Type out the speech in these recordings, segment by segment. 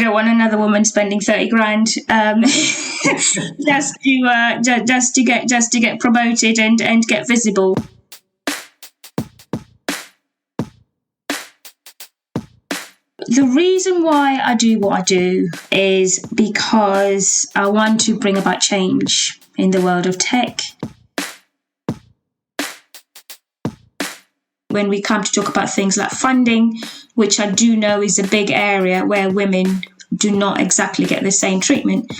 don't want another woman spending 30 grand just to get promoted and get visible. The reason why I do what I do is because I want to bring about change in the world of tech. When we come to talk about things like funding, which I do know is a big area where women do not exactly get the same treatment.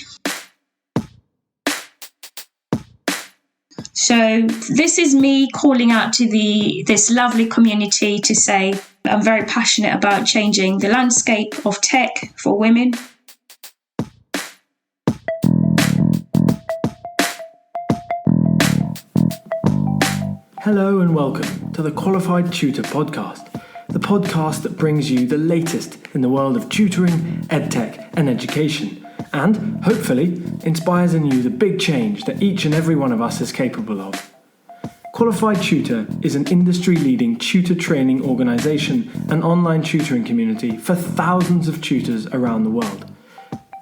So this is me calling out to this lovely community to say I'm very passionate about changing the landscape of tech for women. Hello and welcome to the Qualified Tutor Podcast, the podcast that brings you the latest in the world of tutoring, edtech and education, and hopefully inspires in you the big change that each and every one of us is capable of. Qualified Tutor is an industry-leading tutor training organisation and online tutoring community for thousands of tutors around the world.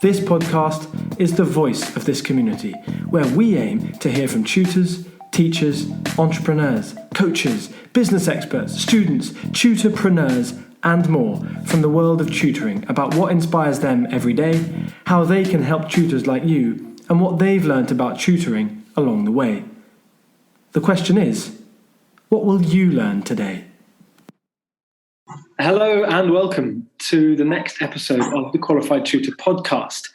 This podcast is the voice of this community, where we aim to hear from tutors, teachers, entrepreneurs, coaches, business experts, students, tutorpreneurs, and more from the world of tutoring about what inspires them every day, how they can help tutors like you, and what they've learnt about tutoring along the way. The question is, what will you learn today? Hello and welcome to the next episode of the Qualified Tutor Podcast,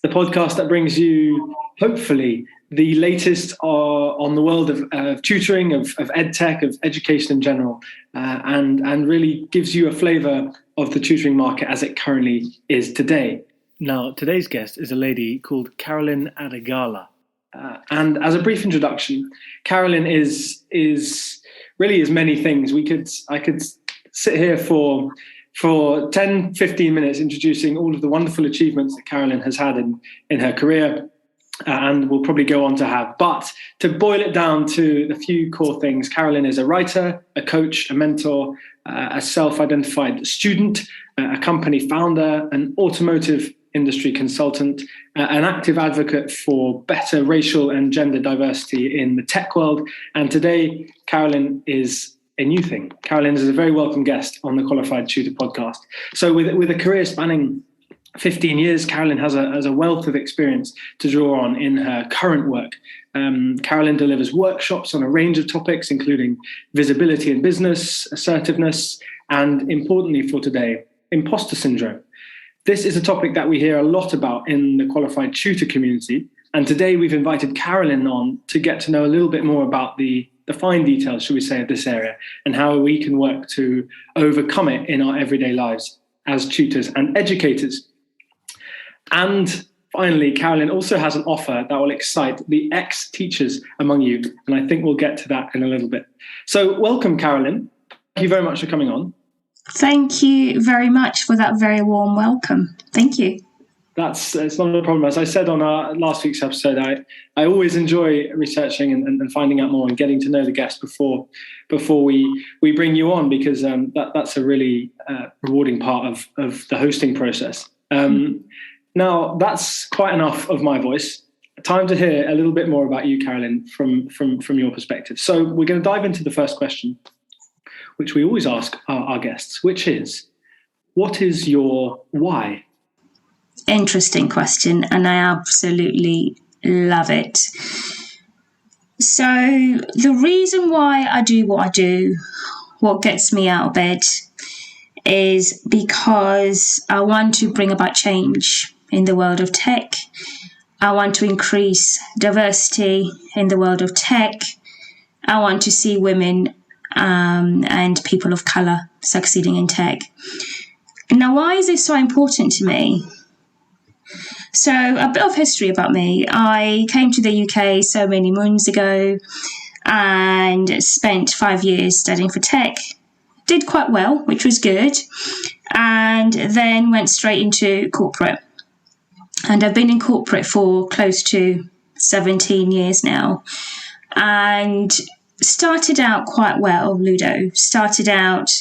the podcast that brings you, hopefully, the latest on the world of tutoring, of edtech, of education in general, and really gives you a flavour of the tutoring market as it currently is today. Now, today's guest is a lady called Carolyn Adagala. And as a brief introduction, Carolyn is really many things. I could sit here for 10, 15 minutes introducing all of the wonderful achievements that Carolyn has had in her career, and will probably go on to have. But to boil it down to the few core things, Carolyn is a writer, a coach, a mentor, a self-identified student, a company founder, an automotive industry consultant, an active advocate for better racial and gender diversity in the tech world. And today, Carolyn is a new thing. Carolyn is a very welcome guest on the Qualified Tutor Podcast. So with a career spanning 15 years, Carolyn has a wealth of experience to draw on in her current work. Carolyn delivers workshops on a range of topics, including visibility in business, assertiveness, and importantly for today, imposter syndrome. This is a topic that we hear a lot about in the Qualified Tutor community. And today we've invited Carolyn on to get to know a little bit more about the fine details, should we say, of this area and how we can work to overcome it in our everyday lives as tutors and educators. And finally, Carolyn also has an offer that will excite the ex-teachers among you. And I think we'll get to that in a little bit. So welcome, Carolyn. Thank you very much for coming on. Thank you very much for that very warm welcome. Thank you. It's not a problem. As I said on our last week's episode, I always enjoy researching and finding out more and getting to know the guest before we bring you on, because that's a really rewarding part of the hosting process. Now, that's quite enough of my voice. Time to hear a little bit more about you, Carolyn, from your perspective. So we're going to dive into the first question, which we always ask our guests, which is, what is your why? Interesting question, and I absolutely love it. So the reason why I do what I do, what gets me out of bed, is because I want to bring about change in the world of tech. I want to increase diversity in the world of tech. I want to see women and people of colour succeeding in tech. Now, why is this so important to me? So a bit of history about me. I came to the UK so many moons ago and spent 5 years studying for tech. Did quite well, which was good, and then went straight into corporate. And I've been in corporate for close to 17 years now, and started out quite well, Ludo. Started out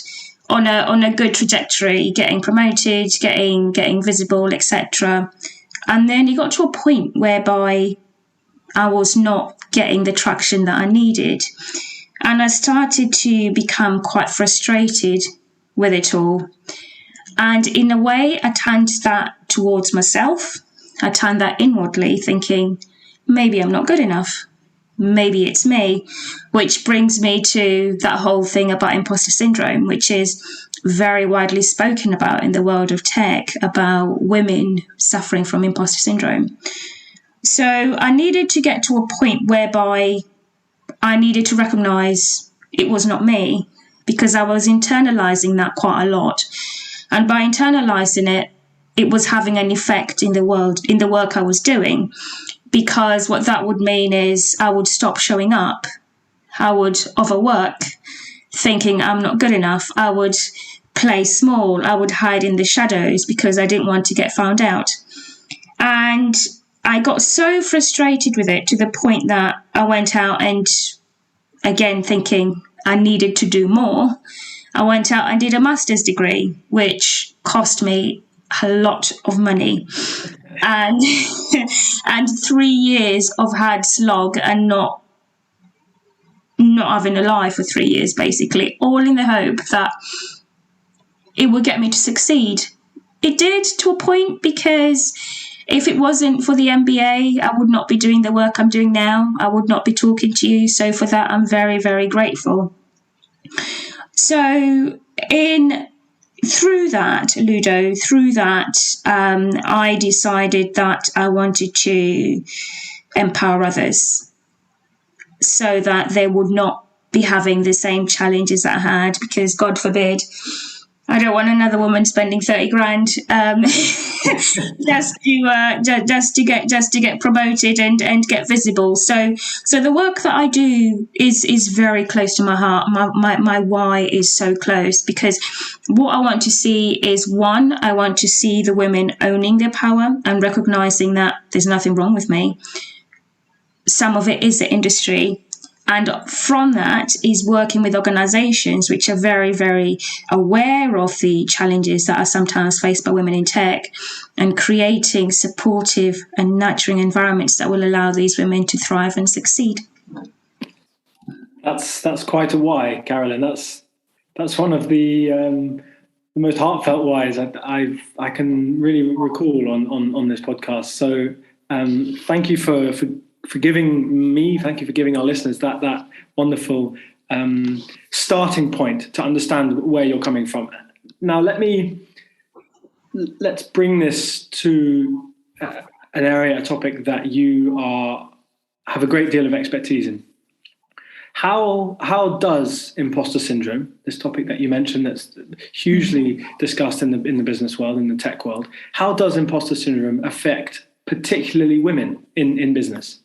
on a good trajectory, getting promoted, getting visible, etc. And then it got to a point whereby I was not getting the traction that I needed. And I started to become quite frustrated with it all. And in a way, I turned that towards myself. I turned that inwardly, thinking, maybe I'm not good enough. Maybe it's me. Which brings me to that whole thing about imposter syndrome, which is very widely spoken about in the world of tech, about women suffering from imposter syndrome. So I needed to get to a point whereby I needed to recognize it was not me, because I was internalizing that quite a lot. And by internalizing it, it was having an effect in the work I was doing, because what that would mean is I would stop showing up. I would overwork, thinking I'm not good enough. I would play small. I would hide in the shadows because I didn't want to get found out. And I got so frustrated with it to the point that I went out and, again, thinking I needed to do more, I went out and did a master's degree, which cost me a lot of money. And and 3 years of hard slog and not having a life for 3 years, basically, all in the hope that it would get me to succeed. It did, to a point, because if it wasn't for the MBA, I would not be doing the work I'm doing now. I would not be talking to you. So for that, I'm very, very grateful. So through that, Ludo, I decided that I wanted to empower others so that they would not be having the same challenges that I had, because God forbid, I don't want another woman spending 30 grand just to get promoted and get visible. So the work that I do is very close to my heart. My why is so close, because what I want to see is, one, I want to see the women owning their power and recognizing that there's nothing wrong with me. Some of it is the industry. And from that is working with organizations which are very, very aware of the challenges that are sometimes faced by women in tech, and creating supportive and nurturing environments that will allow these women to thrive and succeed. That's quite a why, Carolyn. That's one of the most heartfelt whys I can really recall on this podcast. So thank you for giving me, thank you for giving our listeners that wonderful starting point to understand where you're coming from. Now, let's bring this to a topic that you have a great deal of expertise in. How does imposter syndrome, this topic that you mentioned that's hugely discussed in the business world, in the tech world, how does imposter syndrome affect particularly women in business?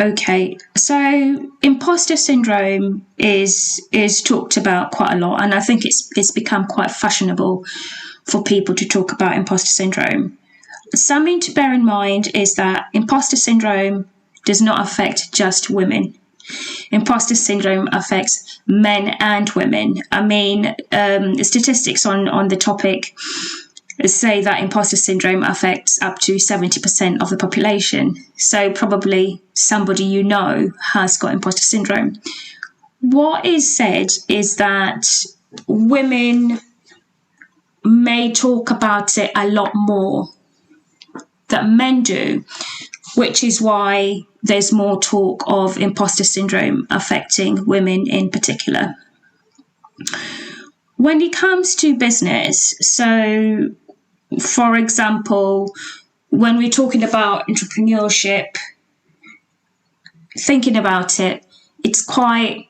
Okay, so imposter syndrome is talked about quite a lot, and I think it's become quite fashionable for people to talk about imposter syndrome. Something to bear in mind is that imposter syndrome does not affect just women. Imposter syndrome affects men and women. I mean, statistics on the topic say that imposter syndrome affects up to 70% of the population. So probably somebody you know has got imposter syndrome. What is said is that women may talk about it a lot more than men do, which is why there's more talk of imposter syndrome affecting women in particular. When it comes to business, so for example, when we're talking about entrepreneurship, thinking about it, it's quite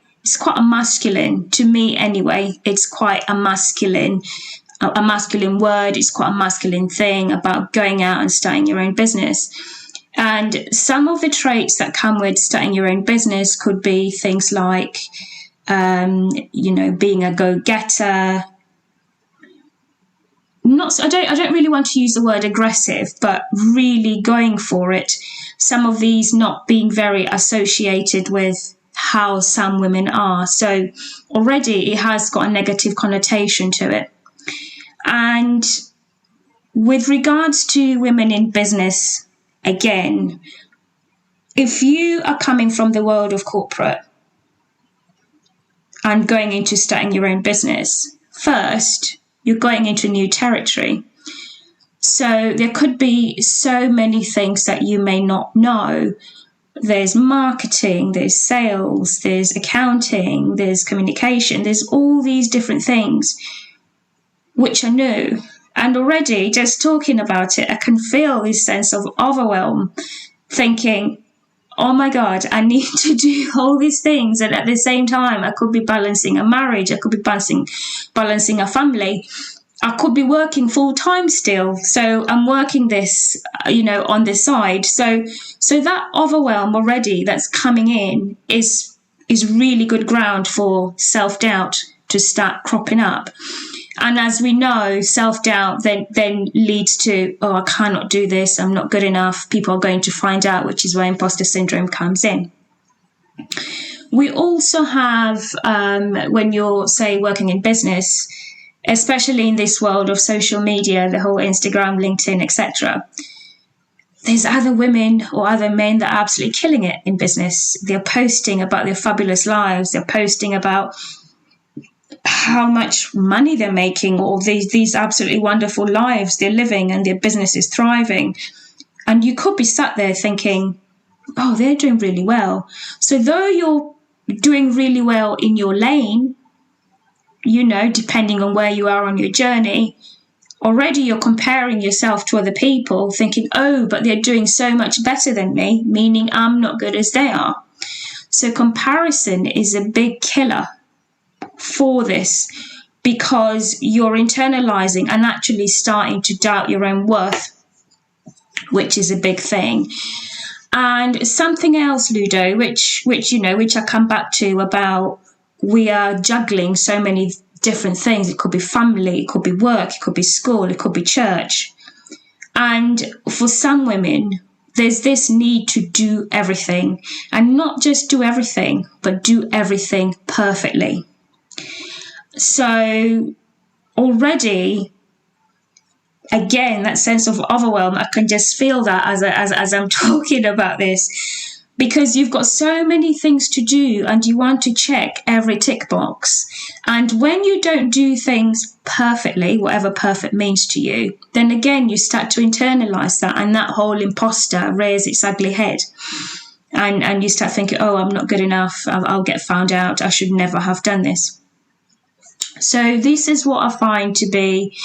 a masculine, to me anyway, it's quite a masculine word, it's quite a masculine thing about going out and starting your own business. And some of the traits that come with starting your own business could be things like, being a go-getter. I don't really want to use the word aggressive, but really going for it. Some of these not being very associated with how some women are. So already it has got a negative connotation to it. And with regards to women in business, again, if you are coming from the world of corporate and going into starting your own business, first, you're going into new territory. So there could be so many things that you may not know. There's marketing, there's sales, there's accounting, there's communication, there's all these different things which are new. And already, just talking about it, I can feel this sense of overwhelm, thinking, oh my God, I need to do all these things. And at the same time, I could be balancing a marriage, I could be balancing a family. I could be working full time still. So I'm working this, on the side. So that overwhelm already that's coming in is really good ground for self-doubt to start cropping up. And as we know, self-doubt then leads to, oh, I cannot do this, I'm not good enough, people are going to find out, which is where imposter syndrome comes in. We also have, when you're, say, working in business, especially in this world of social media, the whole Instagram, LinkedIn, etc., there's other women or other men that are absolutely killing it in business. They're posting about their fabulous lives. They're posting about how much money they're making, or these absolutely wonderful lives they're living, and their business is thriving. And you could be sat there thinking, oh, they're doing really well. So though you're doing really well in your lane, depending on where you are on your journey, already you're comparing yourself to other people, thinking, oh, but they're doing so much better than me, meaning I'm not good as they are. So comparison is a big killer for this, because you're internalizing and actually starting to doubt your own worth, which is a big thing. And something else, Ludo, which I come back to, about we are juggling so many different things. It could be family, it could be work, it could be school, it could be church. And for some women, there's this need to do everything, and not just do everything, but do everything perfectly. So already, again, that sense of overwhelm, I can just feel that as I'm talking about this, because you've got so many things to do and you want to check every tick box. And when you don't do things perfectly, whatever perfect means to you, then again, you start to internalize that, and that whole imposter rears its ugly head. And you start thinking, oh, I'm not good enough, I'll get found out, I should never have done this. So this is what I find to be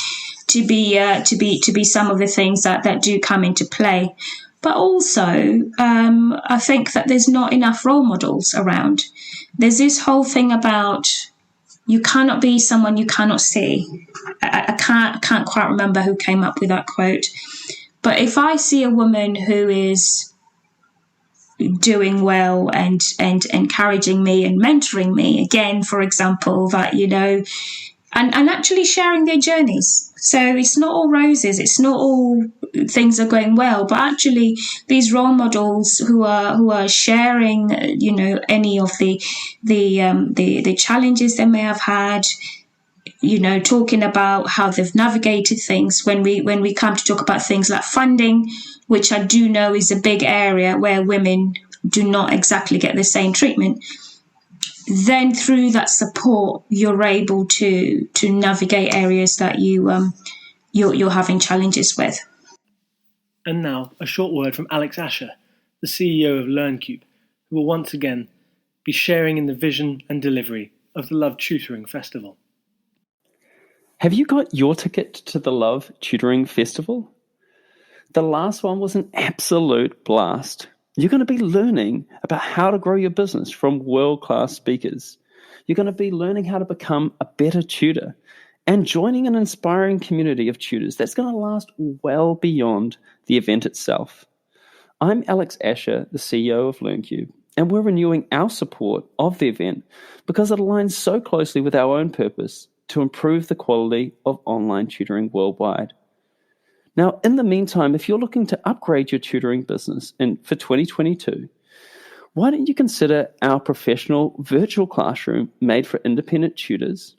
some of the things that do come into play. But also, I think that there's not enough role models around. There's this whole thing about you cannot be someone you cannot see. I can't quite remember who came up with that quote. But if I see a woman who is doing well and encouraging me and mentoring me, again, for example, that, and actually sharing their journees. So it's not all roses, it's not all things are going well, but actually these role models who are sharing, any of the challenges they may have had, talking about how they've navigated things. When we come to talk about things like funding, which I do know is a big area where women do not exactly get the same treatment, then through that support, you're able to navigate areas that you're having challenges with. And now, a short word from Alex Asher, the CEO of LearnCube, who will once again be sharing in the vision and delivery of the Love Tutoring Festival. Have you got your ticket to the Love Tutoring Festival? The last one was an absolute blast. You're going to be learning about how to grow your business from world-class speakers. You're going to be learning how to become a better tutor and joining an inspiring community of tutors that's going to last well beyond the event itself. I'm Alex Asher, the CEO of LearnCube, and we're renewing our support of the event because it aligns so closely with our own purpose to improve the quality of online tutoring worldwide. Now, in the meantime, if you're looking to upgrade your tutoring business for 2022, why don't you consider our professional virtual classroom made for independent tutors?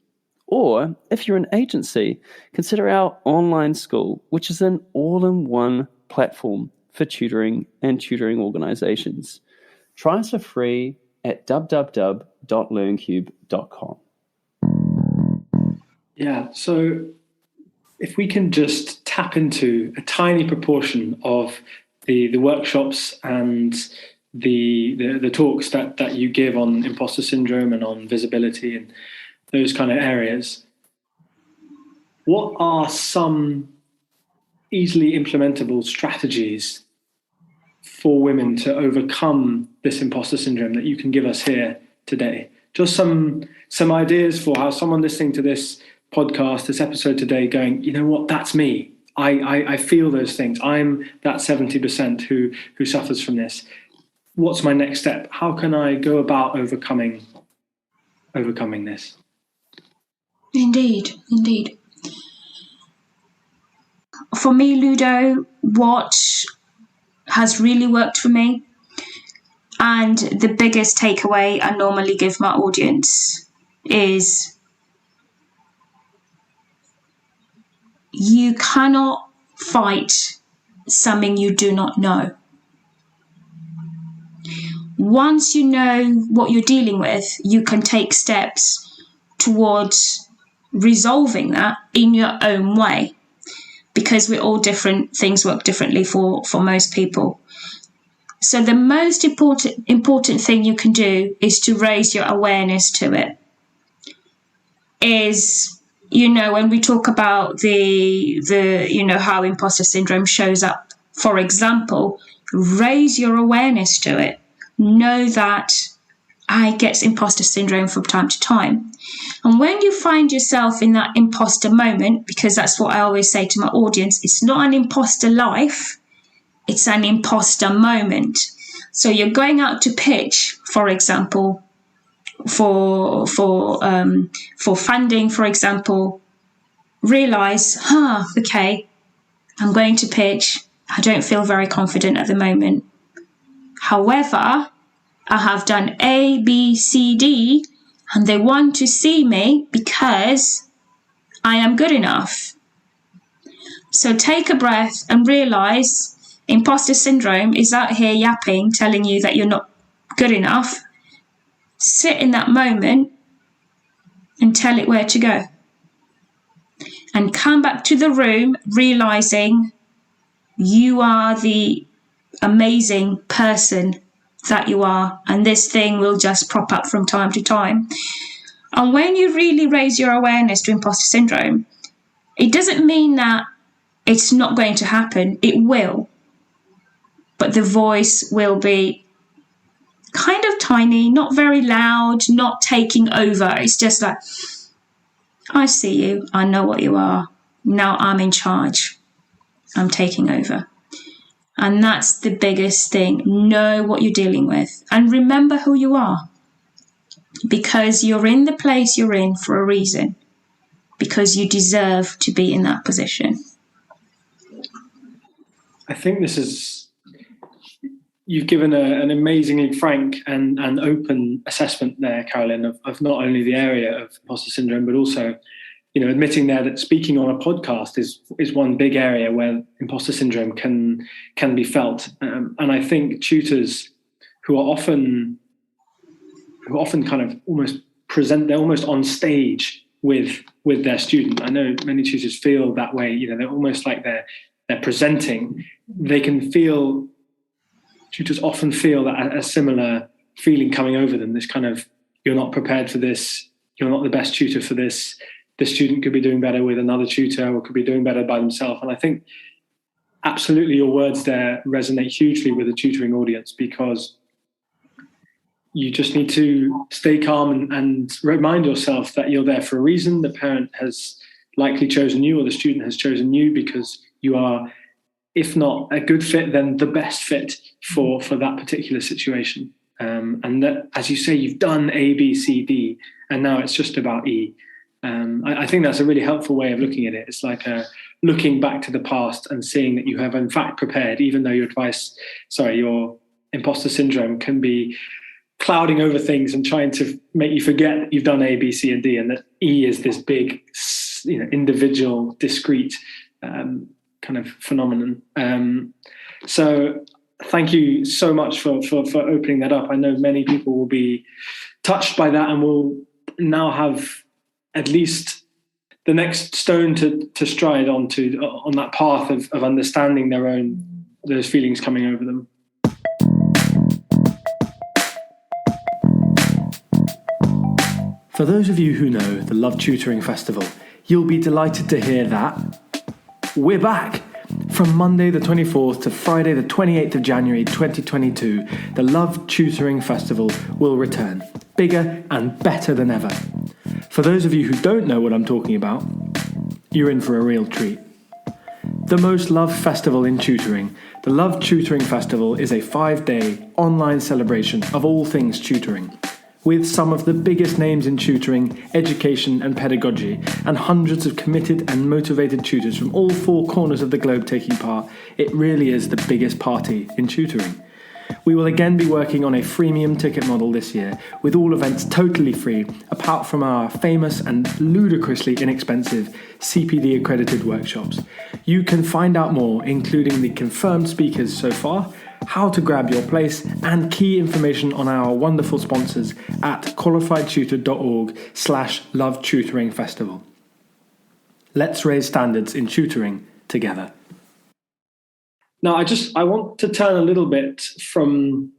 Or if you're an agency, consider our online school, which is an all-in-one platform for tutoring and tutoring organizations. Try us for free at www.learncube.com. Yeah, so if we can just tap into a tiny proportion of the workshops and the talks that you give on imposter syndrome and on visibility and those kind of areas, what are some easily implementable strategies for women to overcome this imposter syndrome that you can give us here today? Just some ideas for how someone listening to this podcast, this episode today, going, you know what, that's me. I feel those things. I'm that 70% who suffers from this. What's my next step? How can I go about overcoming this? Indeed. For me, Ludo, what has really worked for me, and the biggest takeaway I normally give my audience, is you cannot fight something you do not know. Once you know what you're dealing with, you can take steps towards resolving that in your own way, because we're all different. Things work differently for most people. So the most important thing you can do is to raise your awareness to it. Is, when we talk about the how imposter syndrome shows up, for example, raise your awareness to it. Know that I get imposter syndrome from time to time. And when you find yourself in that imposter moment, because that's what I always say to my audience, it's not an imposter life, it's an imposter moment. So you're going out to pitch, for example, for funding, for example, realize, okay, I'm going to pitch. I don't feel very confident at the moment. However, I have done A, B, C, D, and they want to see me because I am good enough. So take a breath and realize imposter syndrome is out here yapping, telling you that you're not good enough. Sit in that moment and tell it where to go. And come back to the room realizing you are the amazing person that you are, and this thing will just prop up from time to time. And when you really raise your awareness to imposter syndrome, it doesn't mean that it's not going to happen. It will. But the voice will be kind of tiny, not very loud, not taking over. It's just like, I see you. I know what you are. Now I'm in charge. I'm taking over. And that's the biggest thing. Know what you're dealing with. And remember who you are. Because you're in the place you're in for a reason. Because you deserve to be in that position. I think you've given an amazingly frank and open assessment there, Carolyn, of not only the area of imposter syndrome, but also, admitting there that speaking on a podcast is one big area where imposter syndrome can be felt. And I think tutors who are often kind of almost present, they're almost on stage with their student. I know many tutors feel that way. They're almost like they're presenting. They can feel. Tutors often feel that a similar feeling coming over them. This kind of, you're not prepared for this. You're not the best tutor for this. The student could be doing better with another tutor or could be doing better by themselves. And I think absolutely your words there resonate hugely with the tutoring audience, because you just need to stay calm and remind yourself that you're there for a reason. The parent has likely chosen you, or the student has chosen you because you are, if not a good fit, then the best fit for that particular situation. And that, as you say, you've done A, B, C, D, and now it's just about E. I think that's a really helpful way of looking at it. It's like looking back to the past and seeing that you have in fact prepared, even though your imposter syndrome can be clouding over things and trying to make you forget you've done A, B, C, and D, and that E is this big, individual, discrete kind of phenomenon. So thank you so much for opening that up. I know many people will be touched by that and will now have at least the next stone to stride on that path of understanding those feelings coming over them. For those of you who know the Love Tutoring Festival, you'll be delighted to hear that we're back. From Monday the 24th to Friday the 28th of January 2022, the Love Tutoring Festival will return, bigger and better than ever. For those of you who don't know what I'm talking about, you're in for a real treat. The most loved festival in tutoring, the Love Tutoring Festival is a 5-day online celebration of all things tutoring, with some of the biggest names in tutoring, education and pedagogy, and hundreds of committed and motivated tutors from all 4 corners of the globe taking part. It really is the biggest party in tutoring. We will again be working on a freemium ticket model this year, with all events totally free, apart from our famous and ludicrously inexpensive CPD accredited workshops. You can find out more, including the confirmed speakers so far, how to grab your place, and key information on our wonderful sponsors at qualifiedtutor.org/Love Tutoring Festival. Let's raise standards in tutoring together. Now, I want to turn a little bit from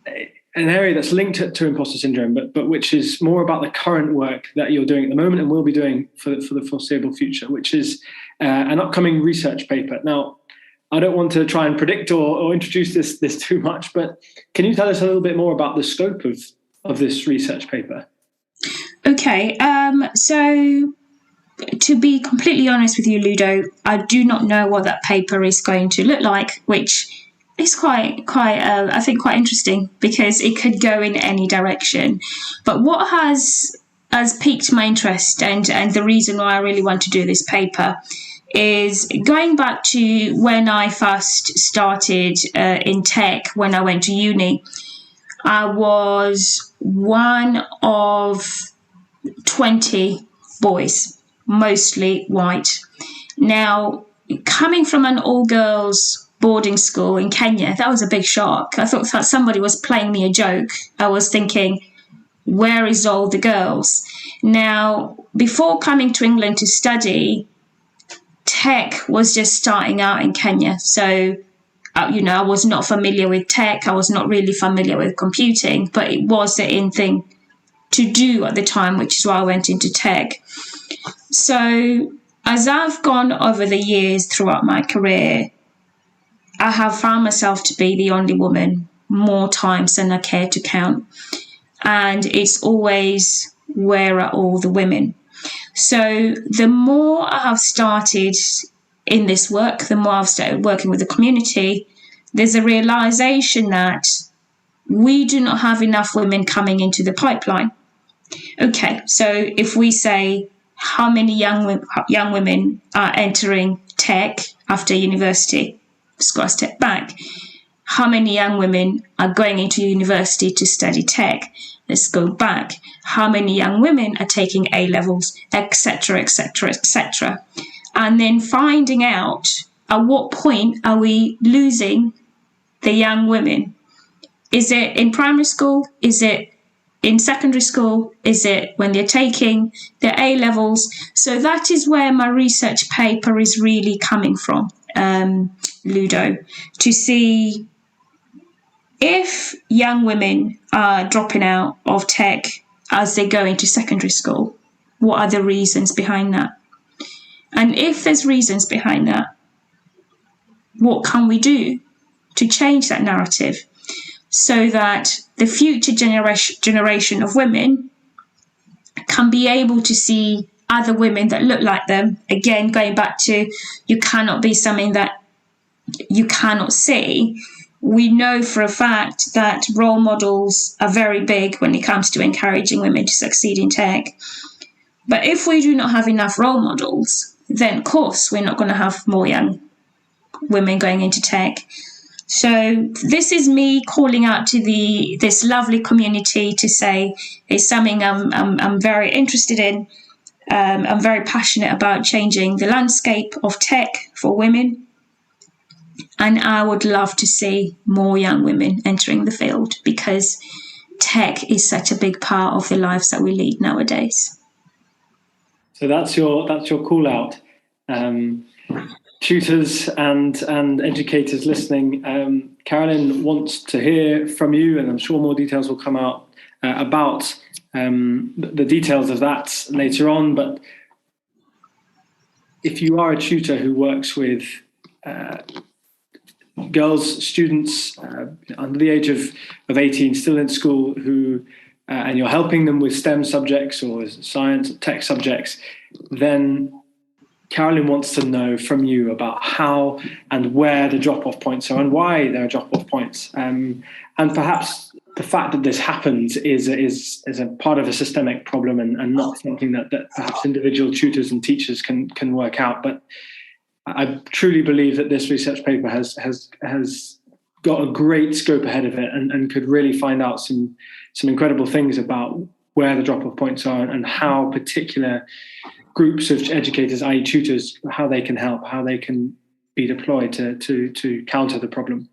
an area that's linked to imposter syndrome, but which is more about the current work that you're doing at the moment and will be doing for the foreseeable future, which is an upcoming research paper. Now, I don't want to try and predict or introduce this too much, but can you tell us a little bit more about the scope of this research paper? Okay, so to be completely honest with you, Ludo, I do not know what that paper is going to look like, which is quite interesting because it could go in any direction. But what has piqued my interest and the reason why I really want to do this paper is going back to when I first started in tech, when I went to uni. I was one of 20 boys, mostly white. Now, coming from an all-girls boarding school in Kenya, that was a big shock. I thought that somebody was playing me a joke. I was thinking, where is all the girls? Now, before coming to England to study, tech was just starting out in Kenya. So, I was not familiar with tech. I was not really familiar with computing, but it was the in thing to do at the time, which is why I went into tech. So, as I've gone over the years throughout my career, I have found myself to be the only woman more times than I care to count. And it's always, where are all the women? So the more I have started in this work, the more I've started working with the community, there's a realization that we do not have enough women coming into the pipeline. Okay, so if we say how many young women are entering tech after university, let's go a step back. How many young women are going into university to study tech? Let's go back. How many young women are taking A-levels, etc., etc., etc. And then finding out at what point are we losing the young women? Is it in primary school? Is it in secondary school? Is it when they're taking their A-levels? So that is where my research paper is really coming from, Ludo, to see if young women are dropping out of tech as they go into secondary school, what are the reasons behind that? And if there's reasons behind that, what can we do to change that narrative so that the future generation of women can be able to see other women that look like them? Again, going back to you cannot be something that you cannot see. We know for a fact that role models are very big when it comes to encouraging women to succeed in tech. But if we do not have enough role models, then of course we're not going to have more young women going into tech. So this is me calling out to this lovely community to say it's something I'm very interested in. I'm very passionate about changing the landscape of tech for women. And I would love to see more young women entering the field, because tech is such a big part of the lives that we lead nowadays. So that's your call out. Tutors and educators listening, Carolyn wants to hear from you, and I'm sure more details will come out about the details of that later on. But if you are a tutor who works with girls, students under the age of 18, still in school, who and you're helping them with STEM subjects or science, tech subjects, then Carolyn wants to know from you about how and where the drop-off points are and why there are drop-off points. And perhaps the fact that this happens is a part of a systemic problem and not something that perhaps individual tutors and teachers can work out. But I truly believe that this research paper has got a great scope ahead of it and could really find out some incredible things about where the drop-off points are and how particular groups of educators, i.e. tutors, how they can help, how they can be deployed to counter the problem.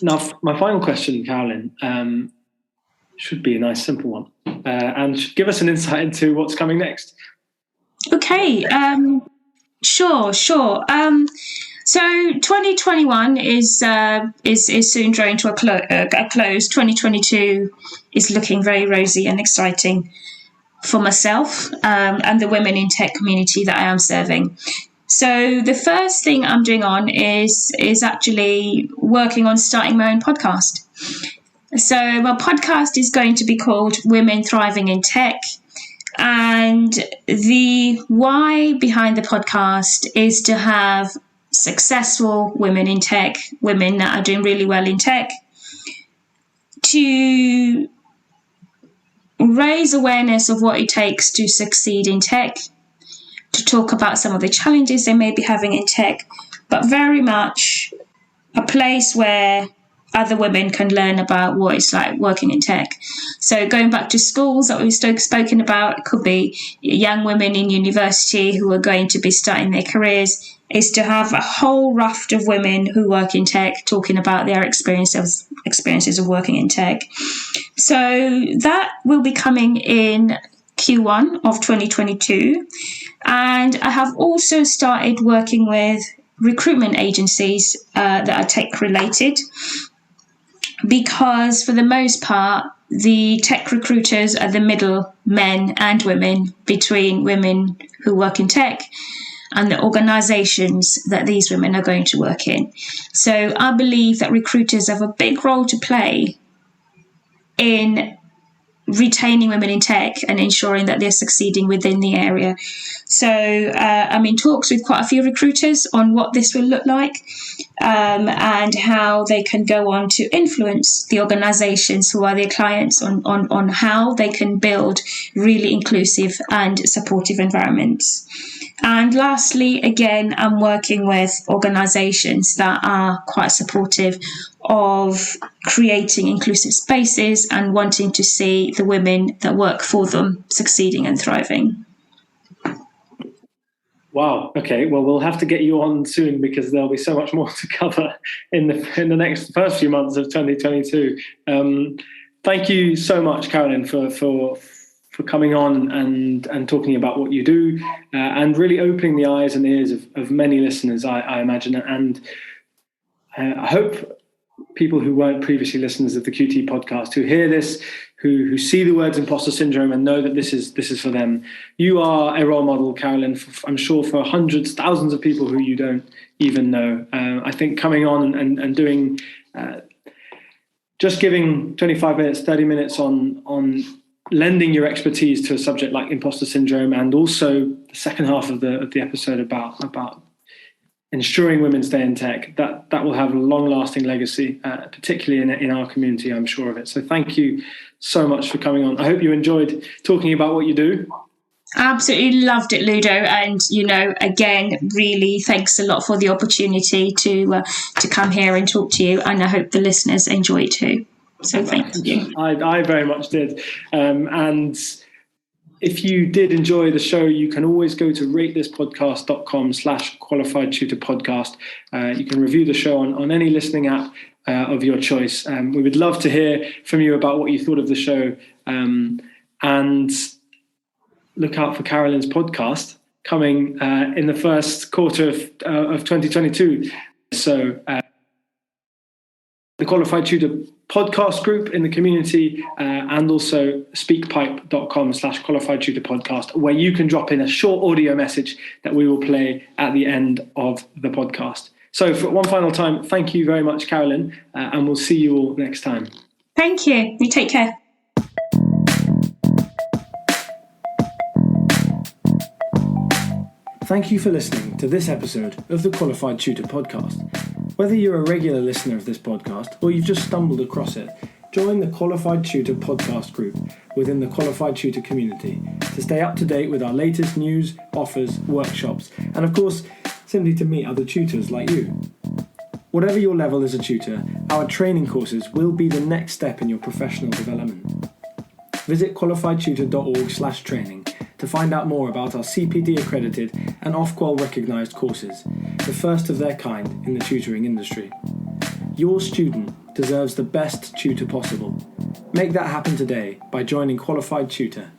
Now, my final question, Carolyn, should be a nice, simple one, and should give us an insight into what's coming next. Okay, sure. So 2021 is soon drawing to a close. 2022 is looking very rosy and exciting for myself and the women in tech community that I am serving. So the first thing I'm doing is actually working on starting my own podcast. So my podcast is going to be called Women Thriving in Tech. And the why behind the podcast is to have successful women in tech, women that are doing really well in tech, to raise awareness of what it takes to succeed in tech, to talk about some of the challenges they may be having in tech, but very much a place where other women can learn about what it's like working in tech. So going back to schools that we've spoken about, it could be young women in university who are going to be starting their careers, is to have a whole raft of women who work in tech talking about their experiences of working in tech. So that will be coming in Q1 of 2022. And I have also started working with recruitment agencies that are tech related, because for the most part, the tech recruiters are the middle men and women between women who work in tech and the organizations that these women are going to work in. So I believe that recruiters have a big role to play in retaining women in tech and ensuring that they're succeeding within the area. So I'm in talks with quite a few recruiters on what this will look like and how they can go on to influence the organizations who are their clients on how they can build really inclusive and supportive environments. And lastly, again, I'm working with organizations that are quite supportive of creating inclusive spaces and wanting to see the women that work for them succeeding and thriving. Wow. Okay. Well, we'll have to get you on soon, because there'll be so much more to cover in the first few months of 2022. Thank you so much, Carolyn, for coming on and talking about what you do and really opening the eyes and ears of many listeners, I imagine. And I hope people who weren't previously listeners of the QT podcast, who hear this, who see the words imposter syndrome and know that this is for them. You are a role model, Carolyn, I'm sure for hundreds, thousands of people who you don't even know. I think coming on and doing, just giving 25 minutes, 30 minutes on lending your expertise to a subject like imposter syndrome, and also the second half of the episode about ensuring women stay in tech, that will have a long-lasting legacy, particularly in our community, I'm sure of it. So thank you so much for coming on. I hope you enjoyed talking about what you do. Absolutely loved it, Ludo. And, again, really thanks a lot for the opportunity to come here and talk to you. And I hope the listeners enjoy it too. So thank you. I very much did. And if you did enjoy the show, you can always go to ratethispodcast.com/qualified tutor podcast. You can review the show on any listening app of your choice. We would love to hear from you about what you thought of the show. And look out for Carolyn's podcast coming in the first quarter of 2022. So the Qualified Tutor podcast group in the community, and also speakpipe.com/qualified tutor podcast, where you can drop in a short audio message that we will play at the end of the podcast. So for one final time, thank you very much, Carolyn, and we'll see you all next time. Thank you. You take care. Thank you for listening to this episode of the Qualified Tutor Podcast. Whether you're a regular listener of this podcast or you've just stumbled across it, join the Qualified Tutor Podcast group within the Qualified Tutor community to stay up to date with our latest news, offers, workshops, and of course, simply to meet other tutors like you. Whatever your level as a tutor, our training courses will be the next step in your professional development. Visit qualifiedtutor.org/training to find out more about our CPD accredited and Ofqual recognised courses, the first of their kind in the tutoring industry. Your student deserves the best tutor possible. Make that happen today by joining Qualified Tutor